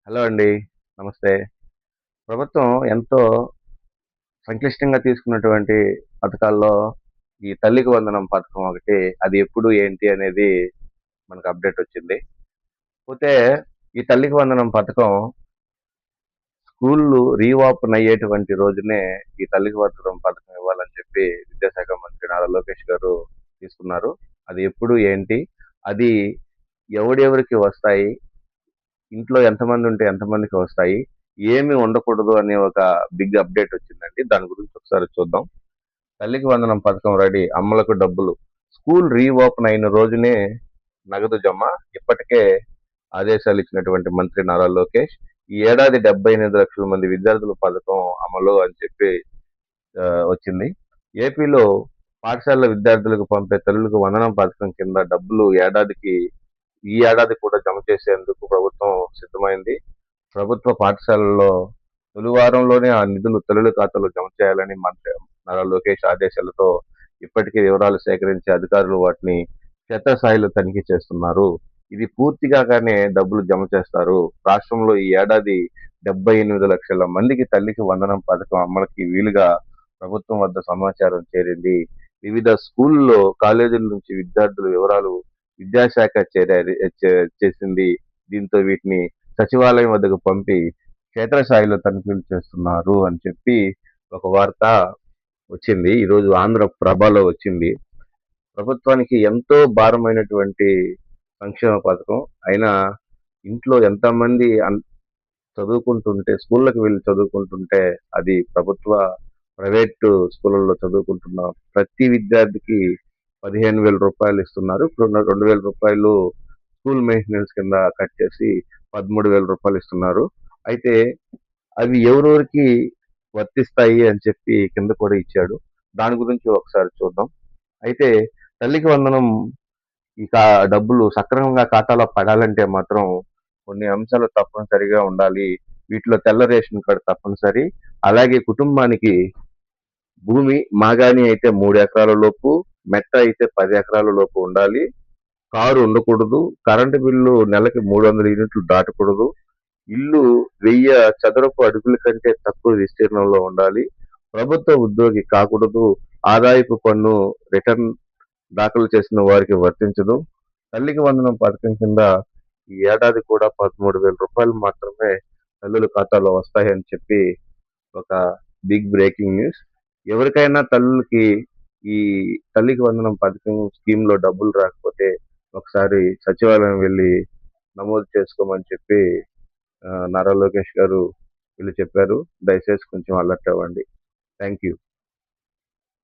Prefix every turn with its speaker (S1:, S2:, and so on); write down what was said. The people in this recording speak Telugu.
S1: హలో అండి. నమస్తే. ప్రభుత్వం ఎంతో సంక్లిష్టంగా తీసుకున్నటువంటి పథకాల్లో ఈ తల్లికి వందనం పథకం ఒకటి. అది ఎప్పుడు ఏంటి అనేది మనకు అప్డేట్ వచ్చింది. పోతే ఈ తల్లికి వందనం పథకం స్కూళ్ళు రీఓపెన్ అయ్యేటువంటి రోజునే ఈ తల్లికి వందనం పథకం ఇవ్వాలని చెప్పి విద్యాశాఖ మంత్రి నారా లోకేష్ గారు తీసుకున్నారు. అది ఎప్పుడు ఏంటి? అది ఎవరెవరికి వస్తాయి? ఇంట్లో ఎంతమంది ఉంటే ఎంతమందికి వస్తాయి? ఏమి ఉండకూడదు అనే ఒక బిగ్ అప్డేట్ వచ్చిందండి. దాని గురించి ఒకసారి చూద్దాం. తల్లికి వందనం పథకం రెడీ. అమ్మలకు డబ్బులు. స్కూల్ రీఓపెన్ అయిన రోజునే నగదు జమ. ఇప్పటికే ఆదేశాలు ఇచ్చినటువంటి మంత్రి నారా లోకేష్ ఈ ఏడాది 78 లక్షల మంది విద్యార్థుల పథకం అమలు అని చెప్పి వచ్చింది. ఏపీలో పాఠశాల విద్యార్థులకు పంపే తల్లులకు వందనం పథకం కింద డబ్బులు ఈ ఏడాది కూడా జమ చేసేందుకు ప్రభుత్వం సిద్ధమైంది. ప్రభుత్వ పాఠశాలల్లో తొలి వారంలోనే ఆ నిధులు తల్లుల ఖాతాలో జమ చేయాలని మంత్రి నారా లోకేష్ ఆదేశాలతో ఇప్పటికే వివరాలు సేకరించి అధికారులు వాటిని క్షేత్రస్థాయిలో తనిఖీ చేస్తున్నారు. ఇది పూర్తి కాగానే డబ్బులు జమ చేస్తారు. రాష్ట్రంలో ఈ ఏడాది 78 లక్షల మందికి తల్లికి వందనం పథకం అమలుకి వీలుగా ప్రభుత్వం వద్ద సమాచారం చేరింది. వివిధ స్కూల్లో, కాలేజీల నుంచి విద్యార్థుల వివరాలు విద్యాశాఖ చేసింది. దీంతో వీటిని సచివాలయం వద్దకు పంపి క్షేత్రస్థాయిలో తనిఖీలు చేస్తున్నారు అని చెప్పి ఒక వార్త వచ్చింది. ఈరోజు ఆంధ్ర ప్రభలో వచ్చింది. ప్రభుత్వానికి ఎంతో భారమైనటువంటి సంక్షేమ పథకం. అయినా ఇంట్లో ఎంతమంది చదువుకుంటుంటే, స్కూళ్ళకి వెళ్ళి చదువుకుంటుంటే, అది ప్రైవేటు స్కూళ్ళలో చదువుకుంటున్న ప్రతి విద్యార్థికి 15,000 రూపాయలు ఇస్తున్నారు. ఇప్పుడు 2,000 రూపాయలు స్కూల్ మెయింటెనెన్స్ కింద కట్ చేసి 13,000 రూపాయలు ఇస్తున్నారు. అయితే అవి ఎవరెవరికి వర్తిస్తాయి అని చెప్పి కింద కూడా ఇచ్చాడు. దాని గురించి ఒకసారి చూద్దాం. అయితే తల్లికి వందనం ఇక డబ్బులు సక్రమంగా ఖాతాలో పడాలంటే మాత్రం కొన్ని అంశాలు తప్పనిసరిగా ఉండాలి. వీటిలో తెల్ల రేషన్ కార్డు తప్పనిసరి. అలాగే కుటుంబానికి భూమి మాగాణి అయితే 3 ఎకరాల లోపు, మెట్ట అయితే 10 ఎకరాల లోపు ఉండాలి. కారు ఉండకూడదు. కరెంటు బిల్లు నెలకి 300 యూనిట్లు దాటకూడదు. ఇల్లు 1000 చదరపు అడుగుల కంటే తక్కువ విస్తీర్ణంలో ఉండాలి. ప్రభుత్వ ఉద్యోగి కాకూడదు. ఆదాయపు పన్ను రిటర్న్ దాఖలు చేసిన వారికి వర్తించదు. తల్లికి వందనం పథకం కింద ఈ ఏడాది కూడా 13,000 రూపాయలు మాత్రమే తల్లుల ఖాతాలో వస్తాయని చెప్పి ఒక బిగ్ బ్రేకింగ్ న్యూస్. ఎవరికైనా తల్లులకి ఈ తల్లికి వందనం పథకం స్కీమ్ లో డబ్బులు రాకపోతే ఒకసారి సచివాలయం వెళ్ళి నమోదు చేసుకోమని చెప్పి నారా లోకేష్ గారు వీళ్ళు చెప్పారు. దయచేసి కొంచెం అలర్ట్ అవ్వండి. Thank you.